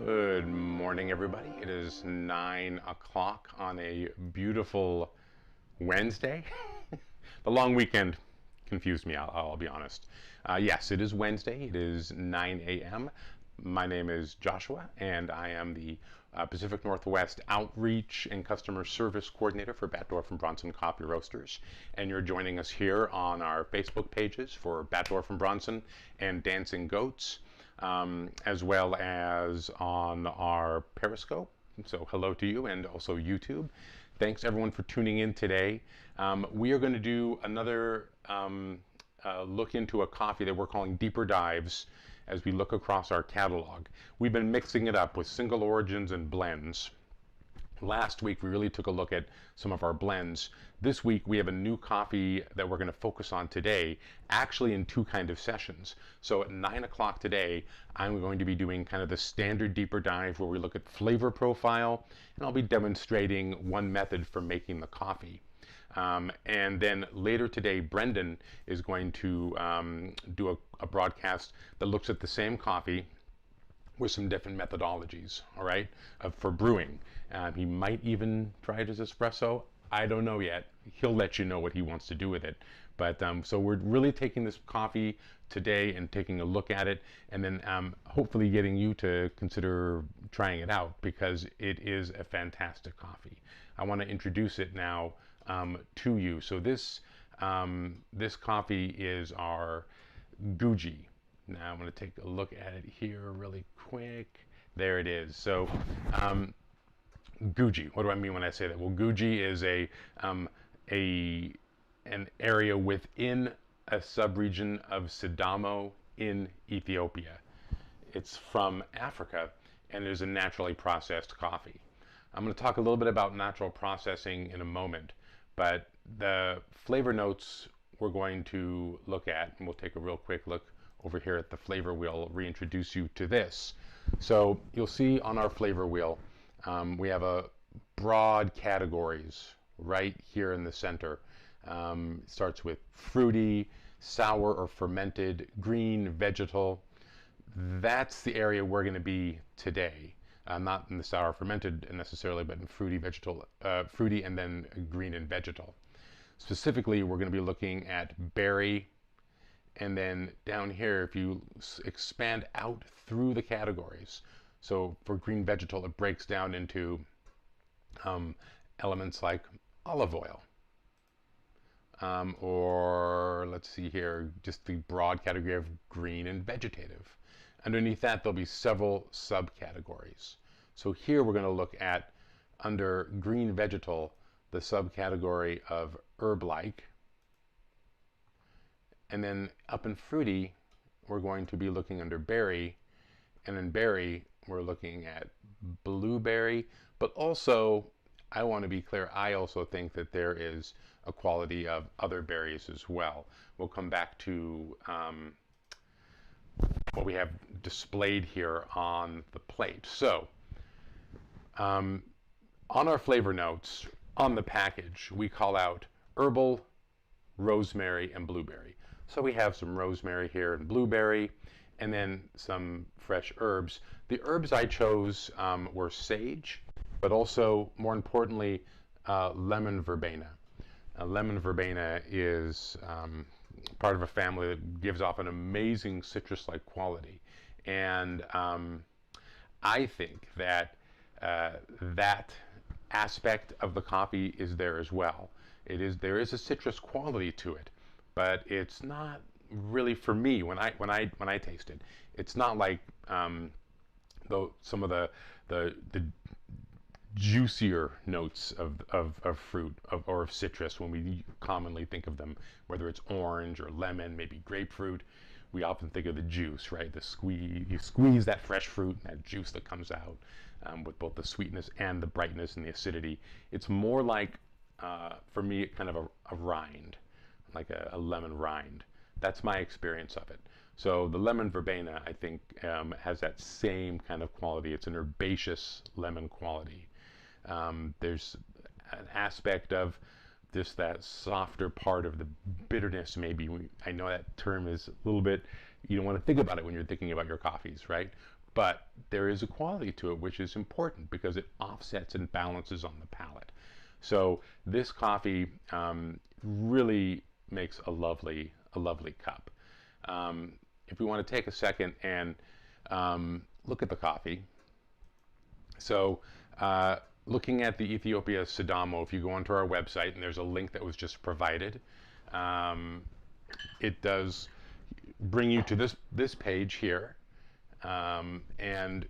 Good morning, everybody. It is 9 o'clock on a beautiful Wednesday. The long weekend confused me, I'll be honest. Yes, it is Wednesday. It is 9 a.m. My name is Joshua, and I am the Pacific Northwest Outreach and Customer Service Coordinator for Batdorf and Bronson Coffee Roasters. And you're joining us here on our Facebook pages for Batdorf and Bronson and Dancing Goats, as well as on our Periscope. So hello to you, and also YouTube. Thanks everyone for tuning in today. We are going to do another look into a coffee that we're calling Deeper Dives as we look across our catalog. We've been mixing it up with single origins and blends. Last week we really took a look at some of our blends. This week we have a new coffee that we're going to focus on today, actually in two kind of sessions. So at 9 o'clock today I'm going to be doing kind of the standard deeper dive where we look at flavor profile, and I'll be demonstrating one method for making the coffee. And then later today, Brendan is going to do a broadcast that looks at the same coffee with some different methodologies, all right, for brewing. He might even try it as espresso. I don't know yet. He'll let you know what he wants to do with it. But so we're really taking this coffee today and taking a look at it, and then hopefully getting you to consider trying it out, because it is a fantastic coffee. I want to introduce it now to you. So this coffee is our Guji. Now I'm going to take a look at it here really quick. There it is. So Guji. What do I mean when I say that? Well, Guji is an area within a subregion of Sidamo in Ethiopia. It's from Africa, and it is a naturally processed coffee. I'm going to talk a little bit about natural processing in a moment, but the flavor notes we're going to look at, and we'll take a real quick look over here at the flavor wheel, reintroduce you to this. So you'll see on our flavor wheel, we have a broad categories right here in the center. It starts with fruity, sour or fermented, green, vegetal. That's the area we're going to be today. Not in the sour fermented necessarily, but in fruity, vegetal, fruity, and then green and vegetal. Specifically, we're going to be looking at berry, and then down here, if you expand out through the categories, so for green vegetal, it breaks down into elements like olive oil, or let's see here, just the broad category of green and vegetative. Underneath that, there'll be several subcategories. So here we're going to look at, under green vegetal, the subcategory of herb-like. And then up in fruity, we're going to be looking under berry. And in berry, we're looking at blueberry. But also, I want to be clear, I also think that there is a quality of other berries as well. We'll come back to what we have displayed here on the plate. So, on our flavor notes, on the package, we call out herbal, rosemary, and blueberry. So we have some rosemary here and blueberry, and then some fresh herbs. The herbs I chose were sage, but also, more importantly, lemon verbena. Lemon verbena is part of a family that gives off an amazing citrus-like quality. And I think that that aspect of the coffee is there as well. There is a citrus quality to it, but it's not really, for me, when I taste it, it's not like some of the juicier notes of fruit or of citrus when we commonly think of them, whether it's orange or lemon, maybe grapefruit. We often think of the juice, right? You squeeze that fresh fruit and that juice that comes out with both the sweetness and the brightness and the acidity. It's more like, for me, kind of a rind, like a lemon rind. That's my experience of it. So the lemon verbena, I think, has that same kind of quality. It's an herbaceous lemon quality. There's an aspect of just that softer part of the bitterness, maybe. I know that term is a little bit, you don't want to think about it when you're thinking about your coffees, right? but there is a quality to it which is important because it offsets and balances on the palate. So this coffee really makes a lovely cup. If we want to take a second and look at the coffee. So looking at the Ethiopia Sidamo, if you go onto our website, and there's a link that was just provided, it does bring you to this page here, and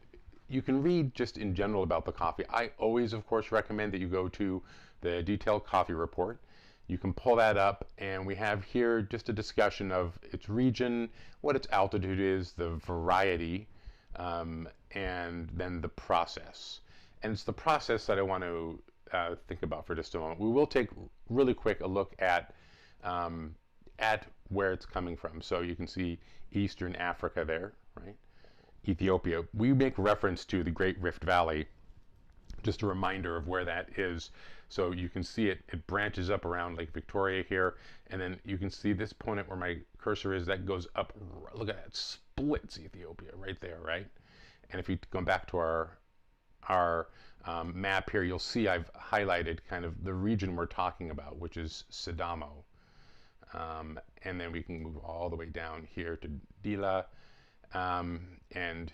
you can read just in general about the coffee. I always, of course, recommend that you go to the detailed coffee report. You can pull that up, and we have here just a discussion of its region, what its altitude is, the variety, and then the process. And it's the process that I want to think about for just a moment. We will take really quick a look at where it's coming from. So you can see Eastern Africa there, right? Ethiopia. We make reference to the Great Rift Valley, just a reminder of where that is. So you can see it branches up around Lake Victoria here, and then you can see this point where my cursor is, that goes up, look at that, splits Ethiopia right there, right? And if you go back to our map here, you'll see I've highlighted kind of the region we're talking about, which is Sidamo. And then we can move all the way down here to Dila, and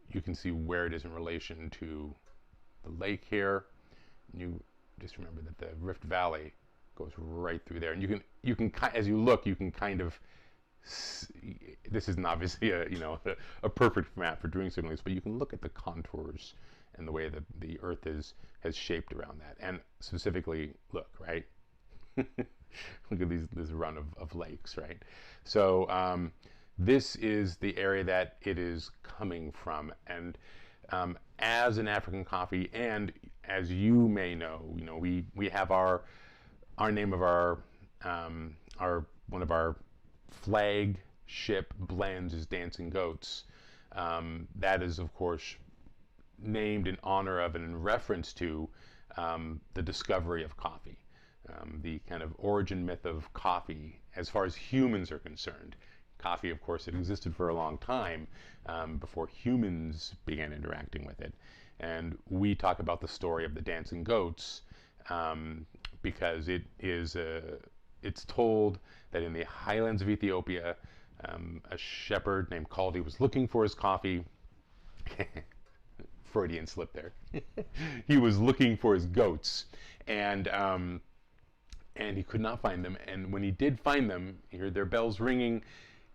you can see where it is in relation to the lake here. You just remember that the Rift Valley goes right through there, and you can as you look, you can kind of see, this isn't obviously a perfect map for doing something like this, but you can look at the contours and the way that the Earth has shaped around that, and specifically look right. Look at this run of lakes, right? So this is the area that it is coming from, and as an African coffee, and as you may know, we have our name of our one of our flagship blends is Dancing Goats. That is, of course, named in honor of and in reference to the discovery of coffee. The kind of origin myth of coffee as far as humans are concerned. Coffee, of course, it existed for a long time before humans began interacting with it. And we talk about the story of the dancing goats because it's told that in the highlands of Ethiopia, a shepherd named Kaldi was looking for his coffee. Freudian slip there. He was looking for his goats, and he could not find them. And when he did find them, he heard their bells ringing.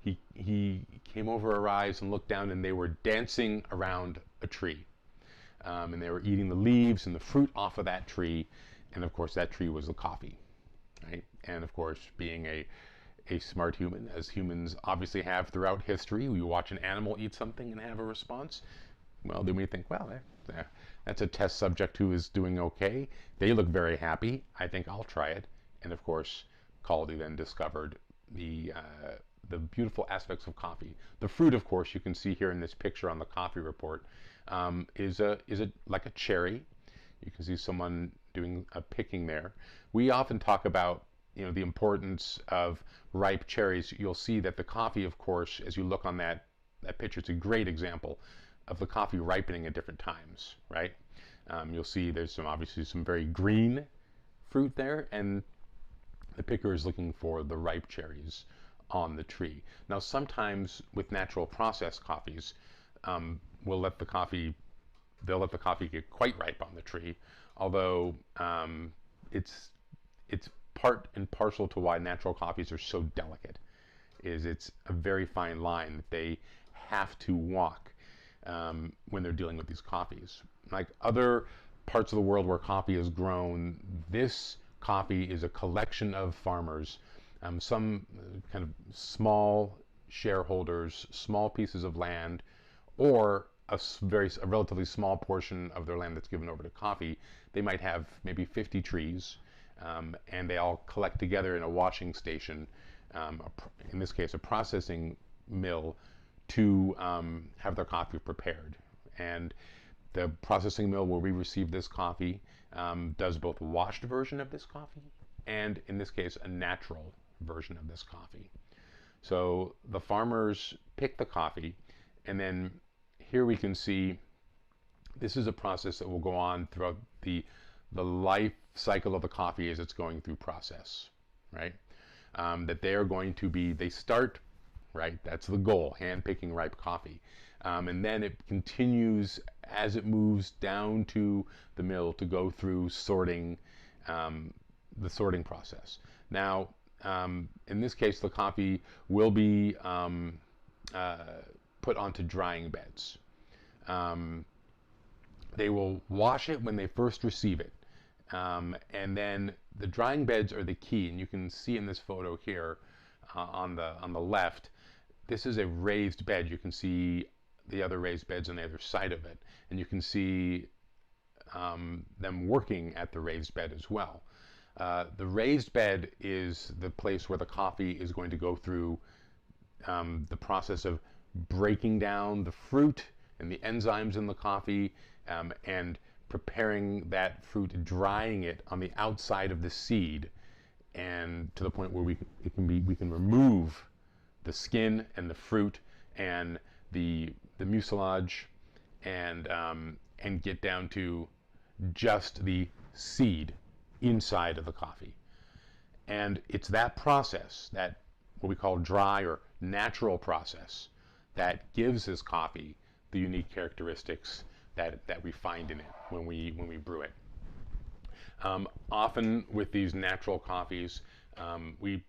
He came over a rise and looked down, and they were dancing around a tree. And they were eating the leaves and the fruit off of that tree. And of course, that tree was the coffee, right? And of course, being a smart human, as humans obviously have throughout history, we watch an animal eat something and have a response. Well, then we think, well, that's a test subject who is doing okay. They look very happy. I think I'll try it. And of course, Kaldi then discovered the beautiful aspects of coffee. The fruit, of course, you can see here in this picture on the coffee report, is like a cherry. You can see someone doing a picking there. We often talk about the importance of ripe cherries. You'll see that the coffee, of course, as you look on that picture, it's a great example of the coffee ripening at different times, right? You'll see there's obviously some very green fruit there, and the picker is looking for the ripe cherries on the tree. Now, sometimes with natural processed coffees, they'll let the coffee get quite ripe on the tree, although it's part and parcel to why natural coffees are so delicate. It's a very fine line that they have to walk when they're dealing with these coffees. Like other parts of the world where coffee is grown, this coffee is a collection of farmers, some kind of small shareholders, small pieces of land, or a relatively small portion of their land that's given over to coffee. They might have maybe 50 trees, and they all collect together in a washing station, in this case a processing mill, to have their coffee prepared. And the processing mill where we receive this coffee does both a washed version of this coffee and, in this case, a natural version of this coffee. So the farmers pick the coffee, and then here we can see this is a process that will go on throughout the life cycle of the coffee as it's going through process, right? That they are going to be, they start, right? That's the goal, hand picking ripe coffee. And then it continues as it moves down to the mill to go through sorting, the sorting process. Now, in this case, the coffee will be put onto drying beds. They will wash it when they first receive it. And then the drying beds are the key, and you can see in this photo here on the left, this is a raised bed. You can see the other raised beds on the other side of it, and you can see them working at the raised bed as well. The raised bed is the place where the coffee is going to go through the process of breaking down the fruit and the enzymes in the coffee, and preparing that fruit, drying it on the outside of the seed, and to the point where we can remove the skin and the fruit and the mucilage, and get down to just the seed inside of the coffee. And it's that process, that what we call dry or natural process, that gives this coffee the unique characteristics that we find in it when we brew it. Often with these natural coffees, we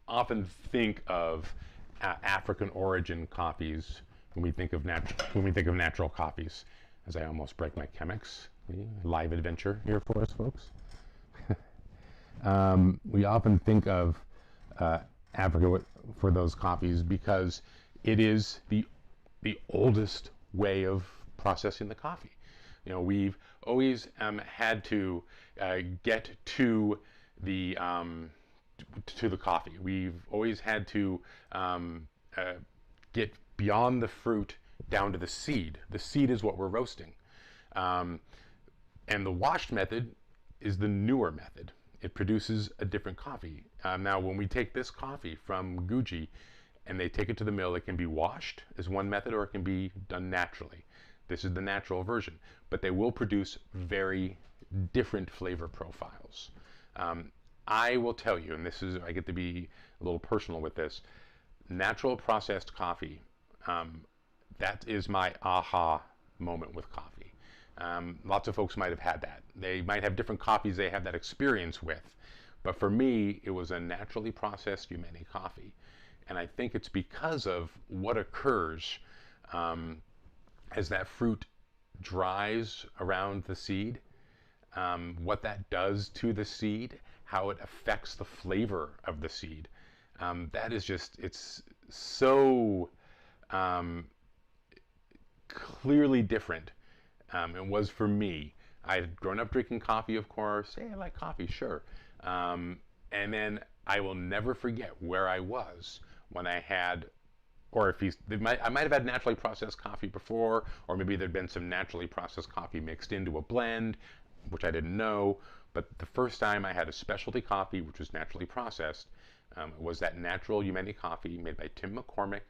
often think of African origin coffees when we think of natural coffees. As I almost break my Chemex, live adventure here for us, folks. We often think of Africa for those coffees because it is the oldest way of processing the coffee. You know, we've always had to get to the coffee. We've always had to get beyond the fruit down to the seed. The seed is what we're roasting, and the washed method is the newer method. It produces a different coffee. Now, when we take this coffee from Guji and they take it to the mill, it can be washed as one method, or it can be done naturally. This is the natural version, but they will produce very different flavor profiles. I will tell you, and this is, I get to be a little personal with this, natural processed coffee, that is my aha moment with coffee. Lots of folks might have had that. They might have different coffees they have that experience with, but for me, it was a naturally processed Yemeni coffee. And I think it's because of what occurs as that fruit dries around the seed, what that does to the seed, how it affects the flavor of the seed. That is just, it's so clearly different. It was for me. I had grown up drinking coffee, of course. Hey, I like coffee, sure. And then I will never forget where I was when I had, or if I might have had naturally processed coffee before, or maybe there'd been some naturally processed coffee mixed into a blend, which I didn't know. But the first time I had a specialty coffee, which was naturally processed, was that natural Yemeni coffee made by Tim McCormick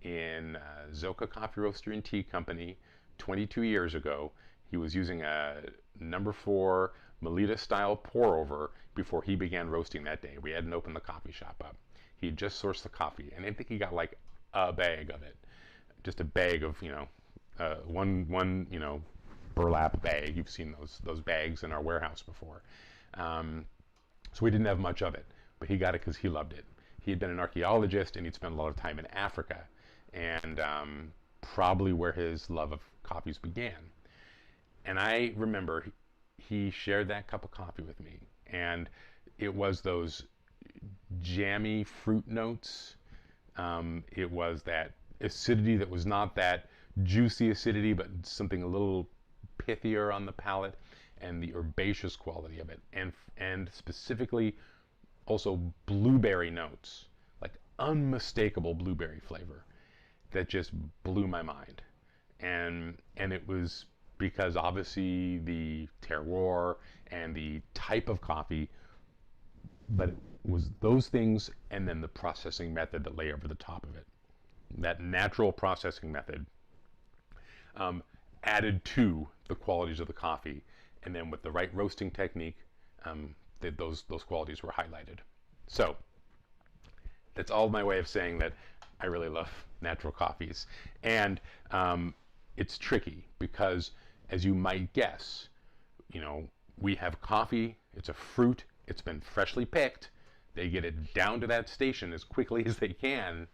in Zoka Coffee Roaster and Tea Company 22 years ago. He was using a number 4 Melita style pour over before he began roasting that day. We hadn't opened the coffee shop up. He had just sourced the coffee, and I think he got like a bag of it, just a bag of, one burlap bag. You've seen those bags in our warehouse before. So we didn't have much of it, but he got it because he loved it. He had been an archaeologist, and he'd spent a lot of time in Africa, and probably where his love of coffees began. And I remember he shared that cup of coffee with me, and it was those jammy fruit notes. It was that acidity that was not that juicy acidity, but something a little pithier on the palate, and the herbaceous quality of it, and specifically also blueberry notes, like unmistakable blueberry flavor that just blew my mind. And it was because obviously the terroir and the type of coffee, but was those things, and then the processing method that lay over the top of it. That natural processing method added to the qualities of the coffee, and then with the right roasting technique, those qualities were highlighted. So that's all my way of saying that I really love natural coffees. And it's tricky because, as you might guess, we have coffee, it's a fruit, it's been freshly picked. They get it down to that station as quickly as they can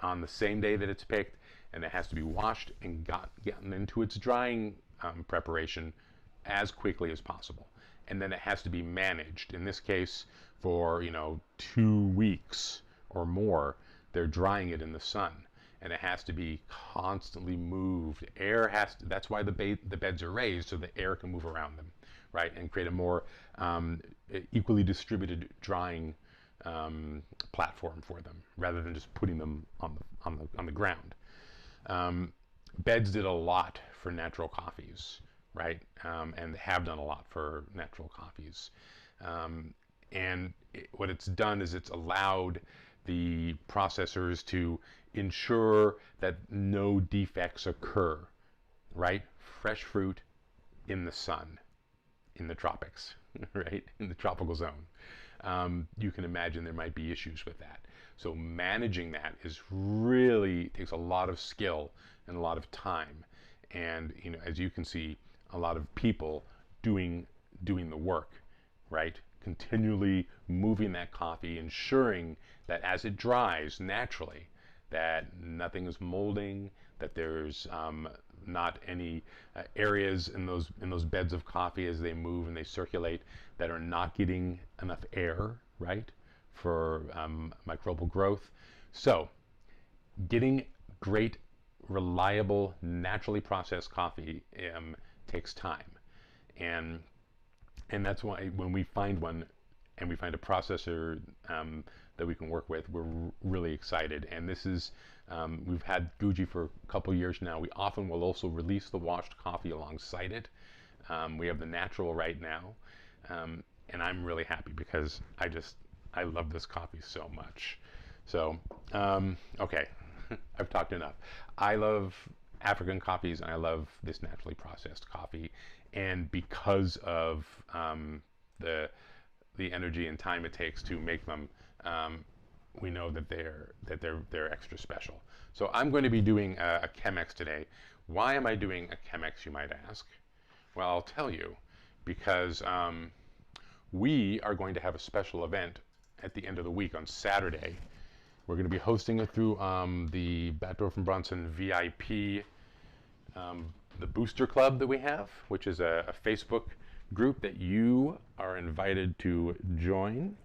on the same day that it's picked, and it has to be washed and gotten into its drying preparation as quickly as possible. And then it has to be managed. In this case, for 2 weeks or more, they're drying it in the sun, and it has to be constantly moved. That's why the beds are raised, so the air can move around them, right, and create a more equally distributed drying platform for them, rather than just putting them on the ground. Beds did a lot for natural coffees, right, and have done a lot for natural coffees. What it's done is it's allowed the processors to ensure that no defects occur, right? Fresh fruit in the sun, in the tropics, right? In the tropical zone. You can imagine there might be issues with that. So managing that takes a lot of skill and a lot of time. And, as you can see, a lot of people doing the work, right? Continually moving that coffee, ensuring that as it dries naturally, that nothing is molding, that there's not any areas in those beds of coffee as they move and they circulate that are not getting enough air, right, for microbial growth. So getting great, reliable, naturally processed coffee takes time. And that's why when we find one and we find a processor that we can work with, we're really excited. And this is, we've had Guji for a couple years now. We often will also release the washed coffee alongside it. We have the natural right now. And I'm really happy because I love this coffee so much. So, okay, I've talked enough. I love African coffees, and I love this naturally processed coffee. And because of the energy and time it takes to make them, we know that they're extra special. So I'm going to be doing a Chemex today. Why am I doing a Chemex, you might ask? Well, I'll tell you, because we are going to have a special event at the end of the week on Saturday. We're going to be hosting it through the Batdorf and Bronson VIP, the Booster Club that we have, which is a Facebook group that you are invited to join.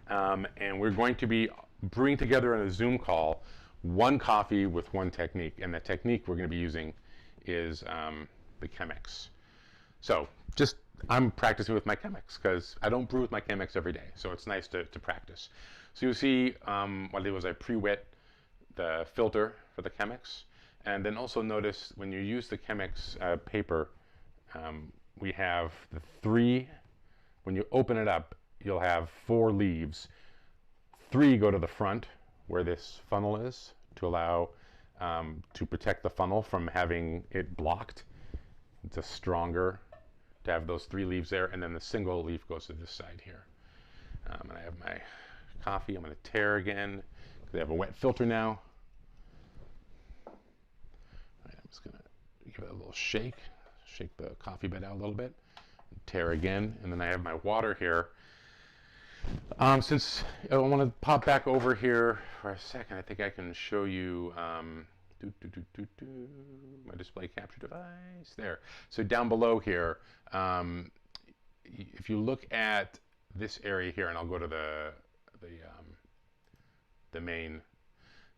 And we're going to be bringing together in a Zoom call one coffee with one technique. And the technique we're going to be using is the Chemex. So I'm practicing with my Chemex because I don't brew with my Chemex every day. So it's nice to practice. So you'll see what I did was I pre-wet the filter for the Chemex. And then also notice when you use the Chemex paper, we have the 3, when you open it up, you'll have 4 leaves. 3 go to the front where this funnel is to allow, to protect the funnel from having it blocked. It's a stronger to have those 3 leaves there, and then the single leaf goes to this side here. And I have my coffee. I'm going to tear again because I have a wet filter now. All right, I'm just going to give it a little shake the coffee bed out a little bit, tear again, and then I have my water here. Since I want to pop back over here for a second, I think I can show you my display capture device there. So down below here, if you look at this area here, and I'll go to the main,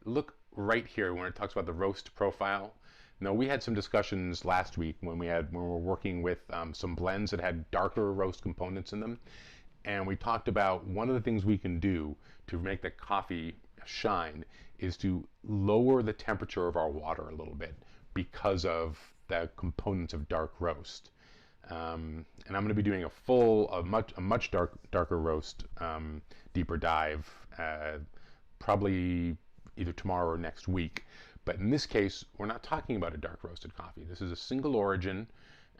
look right here when it talks about the roast profile. Now, we had some discussions last week when we were working with some blends that had darker roast components in them, and we talked about one of the things we can do to make the coffee shine is to lower the temperature of our water a little bit because of the components of dark roast. And I'm going to be doing a much darker roast, deeper dive, probably either tomorrow or next week. But in this case, we're not talking about a dark roasted coffee. This is a single origin,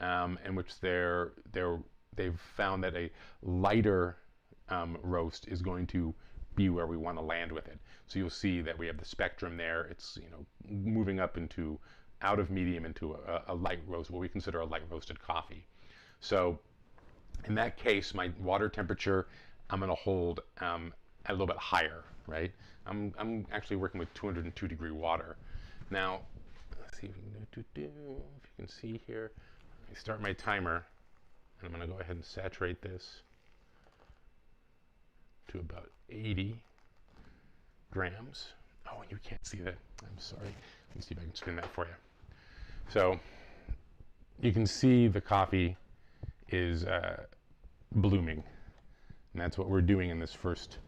in which they've found that a lighter roast is going to be where we want to land with it. So you'll see that we have the spectrum there. It's moving up into out of medium into a light roast, what we consider a light roasted coffee. So in that case, my water temperature I'm going to hold at a little bit higher, right? I'm actually working with 202 degree water. Now, let's see if you can see here. I start my timer, and I'm going to go ahead and saturate this to about 80 grams. Oh, and you can't see that. I'm sorry. Let me see if I can spin that for you. So you can see the coffee is blooming, and that's what we're doing in this first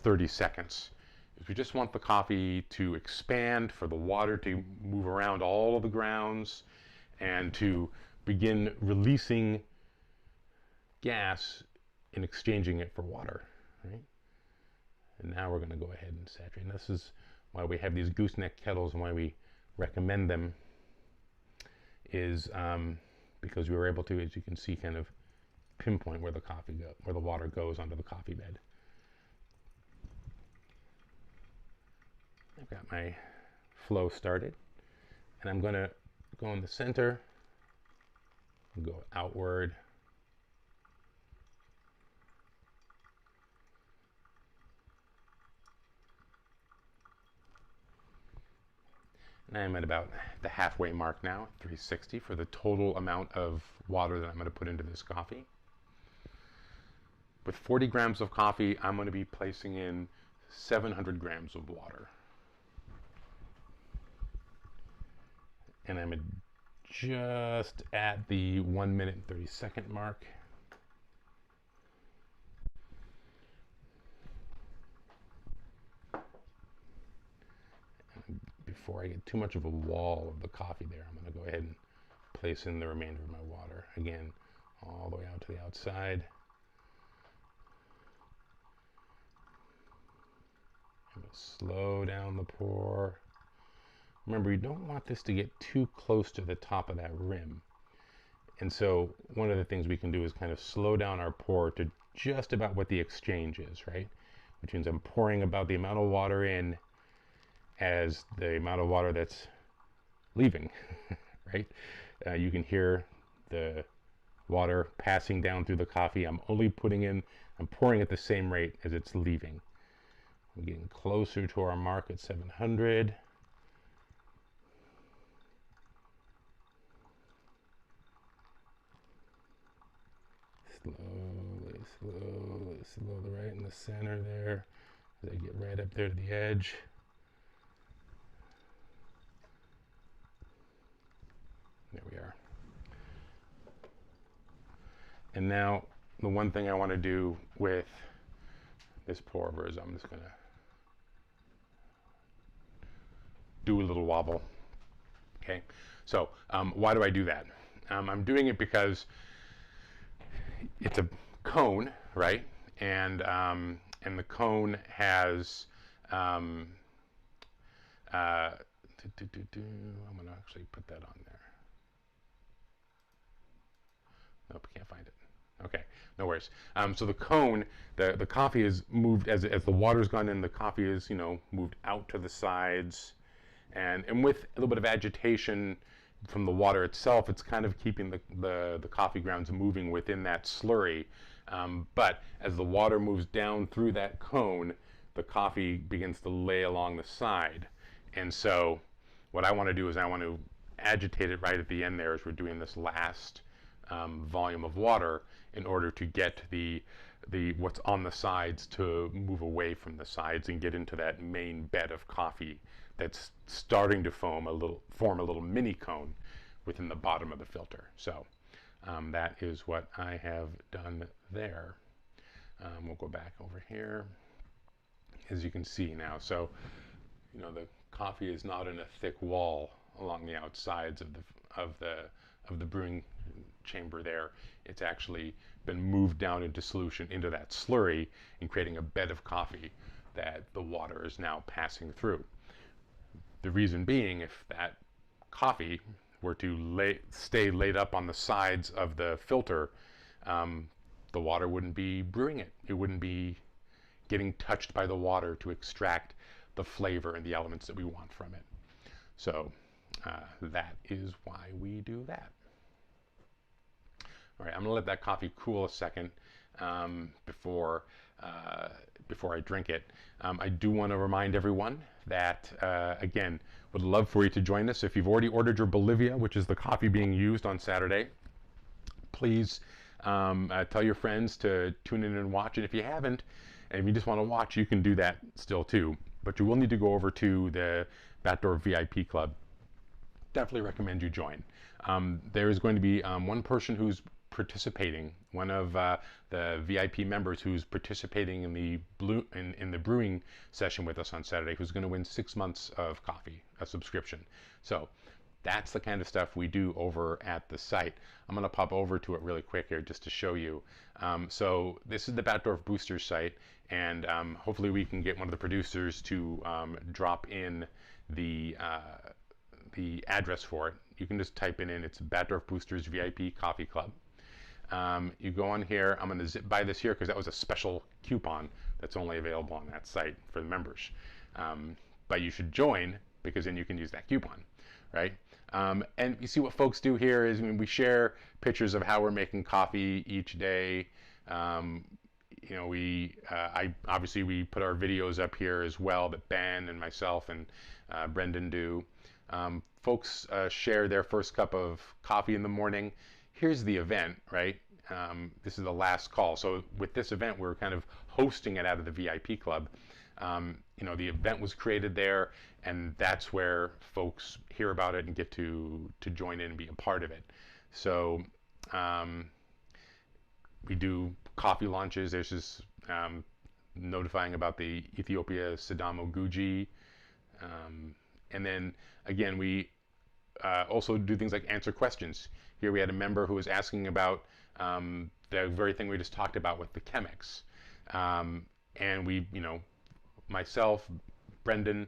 30 seconds. Is we just want the coffee to expand, for the water to move around all of the grounds, and to begin releasing gas and exchanging it for water, right? And now we're going to go ahead and saturate. And this is why we have these gooseneck kettles, and why we recommend them is because we were able to, as you can see, kind of pinpoint where the water goes onto the coffee bed. I've got my flow started, and I'm going to go in the center and go outward. And I'm at about the halfway mark now, 360, for the total amount of water that I'm going to put into this coffee. With 40 grams of coffee, I'm going to be placing in 700 grams of water. And I'm just at the 1 minute and 30 second mark. And before I get too much of a wall of the coffee there, I'm going to go ahead and place in the remainder of my water. Again, all the way out to the outside. I'm going to slow down the pour. Remember, you don't want this to get too close to the top of that rim. And so one of the things we can do is kind of slow down our pour to just about what the exchange is, right? Which means I'm pouring about the amount of water in as the amount of water that's leaving, right? You can hear the water passing down through the coffee. I'm pouring at the same rate as it's leaving. We're getting closer to our mark at 700. Slowly, right in the center there, as I get right up there to the edge. There we are. And now, the one thing I want to do with this pour over is I'm just going to do a little wobble. Okay, so why do I do that? I'm doing it because it's a cone, right? And the cone has I'm going to actually put that on there. Nope, can't find it. Okay, no worries. So the cone, the coffee is moved as the water's gone in. The coffee is moved out to the sides, and with a little bit of agitation from the water itself, it's kind of keeping the coffee grounds moving within that slurry. But as the water moves down through that cone, the coffee begins to lay along the side. And so what I want to do is I want to agitate it right at the end there as we're doing this last volume of water, in order to get the what's on the sides to move away from the sides and get into that main bed of coffee that's starting to form a little mini cone within the bottom of the filter. So that is what I have done there. We'll go back over here, as you can see now. So the coffee is not in a thick wall along the outsides of the brewing chamber there. It's actually been moved down into solution into that slurry and creating a bed of coffee that the water is now passing through. The reason being, if that coffee were to stay laid up on the sides of the filter, the water wouldn't be brewing it. It wouldn't be getting touched by the water to extract the flavor and the elements that we want from it. So that is why we do that. All right, I'm gonna let that coffee cool a second before I drink it. I do want to remind everyone that, again, would love for you to join us. If you've already ordered your Bolivia, which is the coffee being used on Saturday, please tell your friends to tune in and watch it. If you haven't, and if you just want to watch, you can do that still too. But you will need to go over to the Backdoor VIP Club. Definitely recommend you join. There is going to be one person who's participating, one of the VIP members who's participating in the brewing session with us on Saturday, who's going to win 6 months of coffee, a subscription. So that's the kind of stuff we do over at the site. I'm going to pop over to it really quick here just to show you. So this is the Batdorf Boosters site, and hopefully we can get one of the producers to drop in the address for it. You can just type it in. It's Batdorf Boosters VIP Coffee Club. You go on here. I'm going to zip by this here because that was a special coupon that's only available on that site for the members. But you should join because then you can use that coupon, right? And you see what folks do here is, I mean, we share pictures of how we're making coffee each day. You know, obviously we put our videos up here as well that Ben and myself and Brendan do. Folks share their first cup of coffee in the morning. Here's the event, right? This is the last call. So with this event, we're kind of hosting it out of the VIP club. You know, the event was created there, and that's where folks hear about it and get to join in and be a part of it. So we do coffee launches. There's just notifying about the Ethiopia Sidamo Guji. And then again, we also do things like answer questions. Here we had a member who was asking about the very thing we just talked about with the Chemex. And we, you know, myself, Brendan,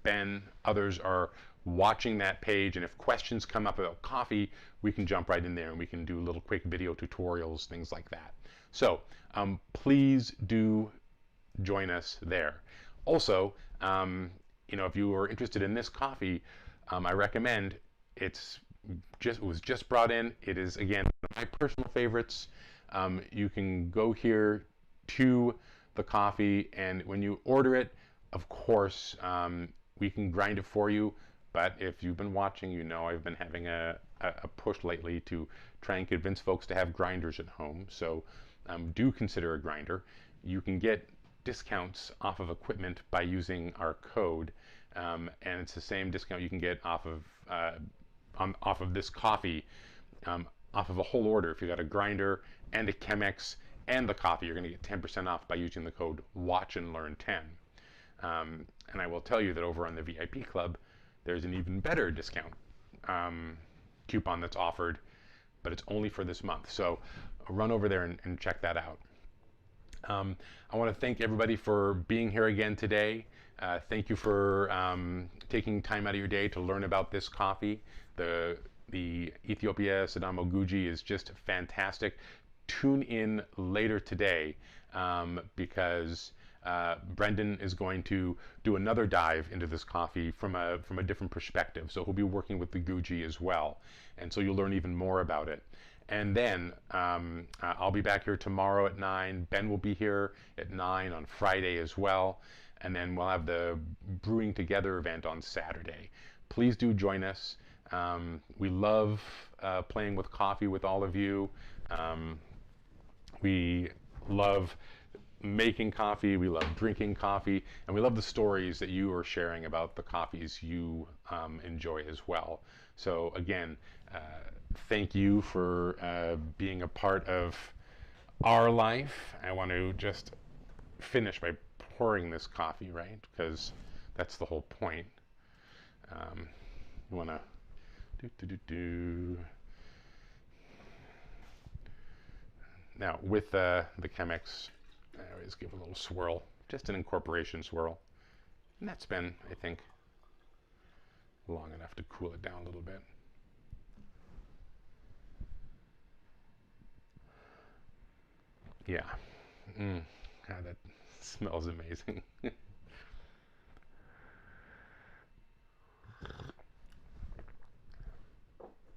Ben, others are watching that page, and if questions come up about coffee, we can jump right in there and we can do little quick video tutorials, things like that. So please do join us there. Also, you know, if you are interested in this coffee, I recommend it was just brought in. It is, again, one of my personal favorites. You can go here to the coffee, and when you order it, of course, we can grind it for you. But if you've been watching, you know I've been having a push lately to try and convince folks to have grinders at home. So do consider a grinder. You can get discounts off of equipment by using our code, and it's the same discount you can get off of this coffee, off of a whole order. If you got a grinder and a Chemex and the coffee, you're going to get 10% off by using the code WatchAndLearn10. And I will tell you that over on the VIP Club, there's an even better discount coupon that's offered, but it's only for this month. So run over there and check that out. I want to thank everybody for being here again today. Thank you for taking time out of your day to learn about this coffee. The Ethiopia Sidamo Guji is just fantastic. Tune in later today because Brendan is going to do another dive into this coffee from a different perspective. So he'll be working with the Guji as well, and so you'll learn even more about it. And then I'll be back here tomorrow at 9. Ben will be here at 9 on Friday as well. And then we'll have the Brewing Together event on Saturday. Please do join us. We love playing with coffee with all of you. We love making coffee, we love drinking coffee, and we love the stories that you are sharing about the coffees you enjoy as well. So again, thank you for being a part of our life. I want to just finish by pouring this coffee, right? Because that's the whole point. You want to Do, do, do, do. Now, with the Chemex, I always give a little swirl, just an incorporation swirl. And that's been, I think, long enough to cool it down a little bit. Yeah. God, that smells amazing.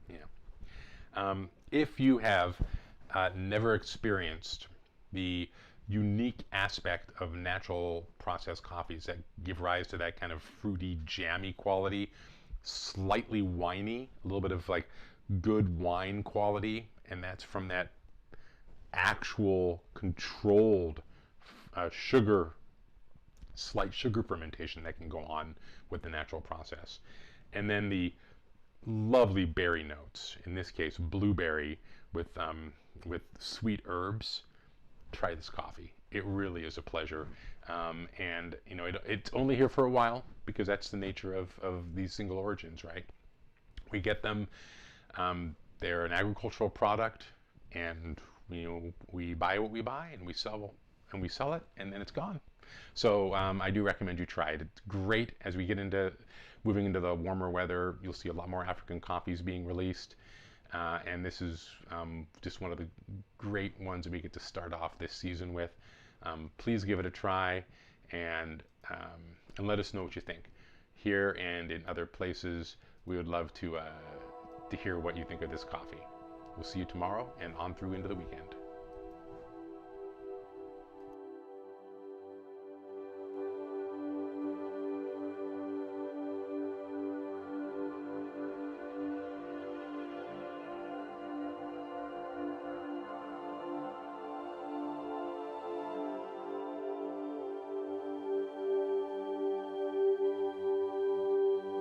Yeah. If you have never experienced the unique aspect of natural processed coffees that give rise to that kind of fruity, jammy quality, slightly winey, a little bit of like good wine quality, and that's from that actual controlled sugar, slight sugar fermentation that can go on with the natural process. And then the lovely berry notes, in this case blueberry with sweet herbs. Try this coffee. It really is a pleasure. And you know, it's only here for a while because that's the nature of these single origins, right? We get them. They're an agricultural product, and you know, we buy what we buy, and we sell it, and then it's gone. So I do recommend you try it. It's great as we get into moving into the warmer weather. You'll see a lot more African coffees being released. And this is just one of the great ones that we get to start off this season with. Please give it a try and let us know what you think. Here and in other places, we would love to hear what you think of this coffee. We'll see you tomorrow and on through into the weekend.